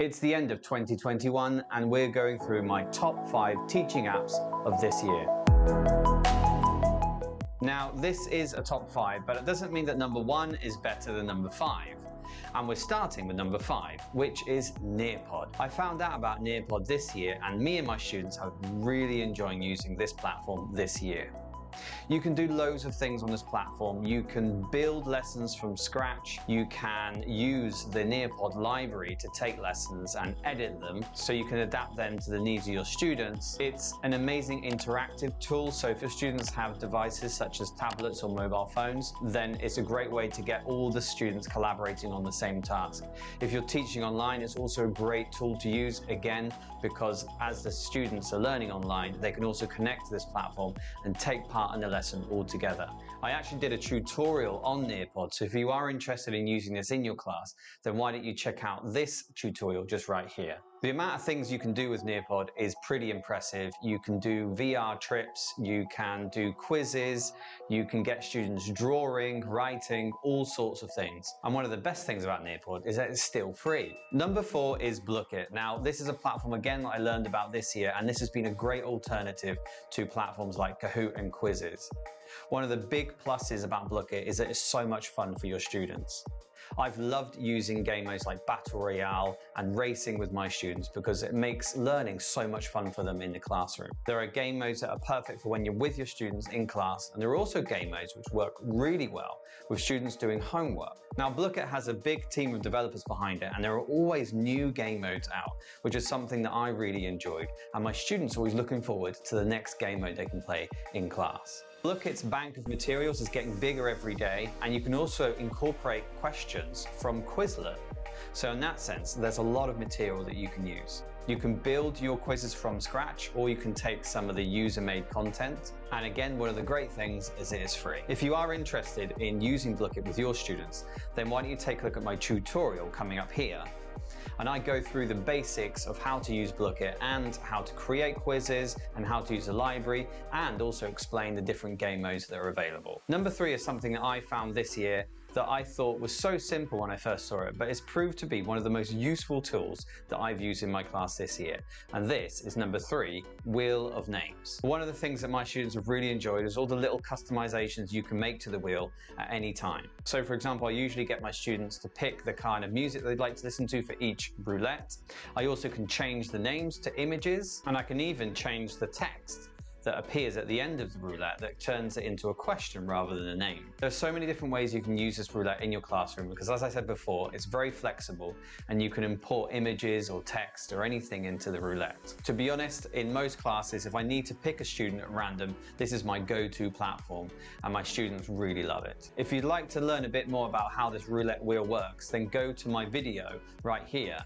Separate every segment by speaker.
Speaker 1: It's the end of 2021 and we're going through my top 5 teaching apps of this year. Now, this is a top 5, but it doesn't mean that number 1 is better than number 5. And we're starting with number 5, which is Nearpod. I found out about Nearpod this year and me and my students have been really enjoying using this platform this year. You can do loads of things on this platform. You can build lessons from scratch. You can use the Nearpod library to take lessons and edit them so you can adapt them to the needs of your students. It's an amazing interactive tool, so if your students have devices such as tablets or mobile phones, then it's a great way to get all the students collaborating on the same task. If you're teaching online, it's also a great tool to use, again, because as the students are learning online, they can also connect to this platform and take part in the lesson all together. I actually did a tutorial on Nearpod, so if you are interested in using this in your class, then why don't you check out this tutorial just right here. The amount of things you can do with Nearpod is pretty impressive. You can do VR trips, you can do quizzes, you can get students drawing, writing, all sorts of things. And one of the best things about Nearpod is that it's still free. Number 4 is Blooket. Now, this is a platform, again, that I learned about this year, and this has been a great alternative to platforms like Kahoot and Quizzes. One of the big pluses about Blooket is that it's so much fun for your students. I've loved using game modes like Battle Royale and racing with my students because it makes learning so much fun for them in the classroom. There are game modes that are perfect for when you're with your students in class, and there are also game modes which work really well with students doing homework. Now, Blooket has a big team of developers behind it, and there are always new game modes out, which is something that I really enjoyed, and my students are always looking forward to the next game mode they can play in class. Blooket's bank of materials is getting bigger every day, and you can also incorporate questions from Quizlet. So in that sense, there's a lot of material that you can use. You can build your quizzes from scratch, or you can take some of the user-made content. And again, one of the great things is it is free. If you are interested in using Blooket with your students, then why don't you take a look at my tutorial coming up here. And I go through the basics of how to use Blooket and how to create quizzes and how to use the library, and also explain the different game modes that are available. Number 3 is something that I found this year that I thought was so simple when I first saw it, but it's proved to be one of the most useful tools that I've used in my class this year. And this is number 3, Wheel of Names. One of the things that my students have really enjoyed is all the little customizations you can make to the wheel at any time. So for example, I usually get my students to pick the kind of music they'd like to listen to for each roulette. I also can change the names to images, and I can even change the text that appears at the end of the roulette that turns it into a question rather than a name. There are so many different ways you can use this roulette in your classroom because, as I said before, it's very flexible and you can import images or text or anything into the roulette. To be honest, in most classes, if I need to pick a student at random, this is my go-to platform and my students really love it. If you'd like to learn a bit more about how this roulette wheel works, then go to my video right here,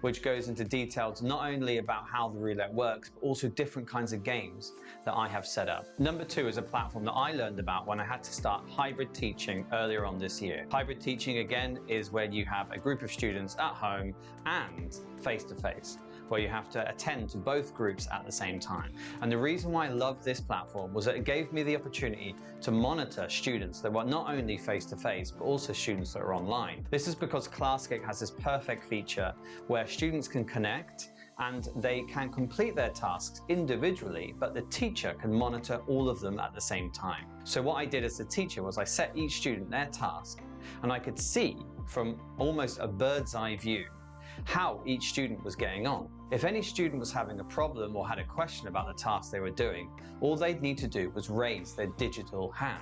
Speaker 1: which goes into details not only about how the roulette works, but also different kinds of games that I have set up. Number 2 is a platform that I learned about when I had to start hybrid teaching earlier on this year. Hybrid teaching, again, is where you have a group of students at home and face-to-face, where you have to attend to both groups at the same time. And the reason why I loved this platform was that it gave me the opportunity to monitor students that were not only face-to-face, but also students that are online. This is because Classcake has this perfect feature where students can connect and they can complete their tasks individually, but the teacher can monitor all of them at the same time. So what I did as the teacher was I set each student their task, and I could see from almost a bird's eye view how each student was getting on. If any student was having a problem or had a question about the task they were doing, all they'd need to do was raise their digital hand.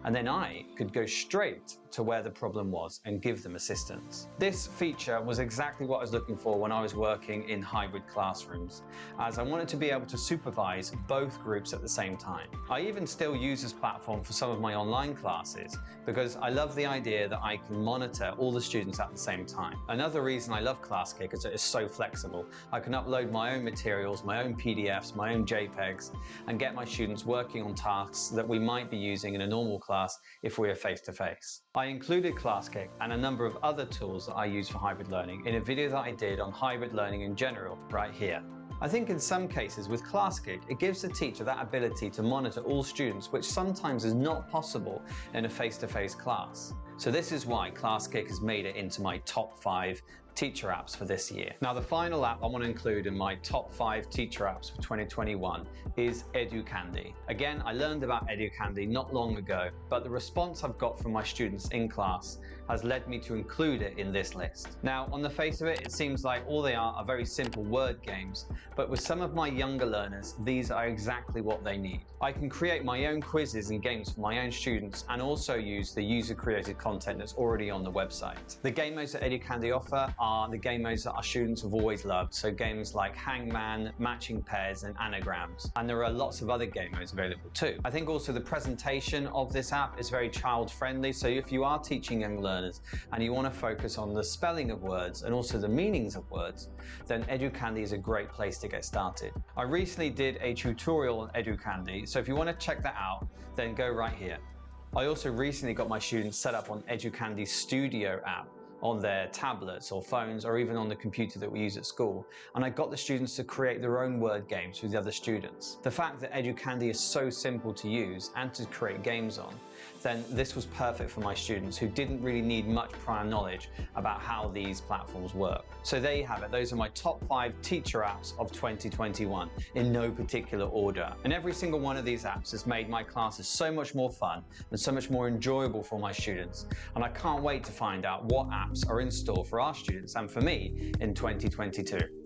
Speaker 1: And then I could go straight to where the problem was and give them assistance. This feature was exactly what I was looking for when I was working in hybrid classrooms, as I wanted to be able to supervise both groups at the same time. I even still use this platform for some of my online classes because I love the idea that I can monitor all the students at the same time. Another reason I love Classcake is that it's so flexible. I can upload my own materials, my own PDFs, my own JPEGs, and get my students working on tasks that we might be using in a normal class if we are face-to-face. I included Classcake and a number of other tools that I use for hybrid learning in a video that I did on hybrid learning in general right here. I think in some cases with Classcake, it gives the teacher that ability to monitor all students, which sometimes is not possible in a face-to-face class. So this is why Classcake has made it into my top 5 teacher apps for this year. Now, the final app I want to include in my top 5 teacher apps for 2021 is Educandy. Again, I learned about Educandy not long ago, but the response I've got from my students in class has led me to include it in this list. Now, on the face of it, it seems like all they are very simple word games, but with some of my younger learners, these are exactly what they need. I can create my own quizzes and games for my own students and also use the user-created content that's already on the website. The game modes that Educandy offer are the game modes that our students have always loved, so games like Hangman, Matching Pairs, and Anagrams. And there are lots of other game modes available too. I think also the presentation of this app is very child-friendly, so if you are teaching young learners and you want to focus on the spelling of words and also the meanings of words, then Educandy is a great place to get started. I recently did a tutorial on Educandy, so if you want to check that out, then go right here. I also recently got my students set up on Educandy Studio app on their tablets or phones or even on the computer that we use at school. And I got the students to create their own word games with the other students. The fact that Educandy is so simple to use and to create games on, then this was perfect for my students who didn't really need much prior knowledge about how these platforms work. So there you have it. Those are my top 5 teacher apps of 2021 in no particular order. And every single one of these apps has made my classes so much more fun and so much more enjoyable for my students. And I can't wait to find out what apps are in store for our students and for me in 2022.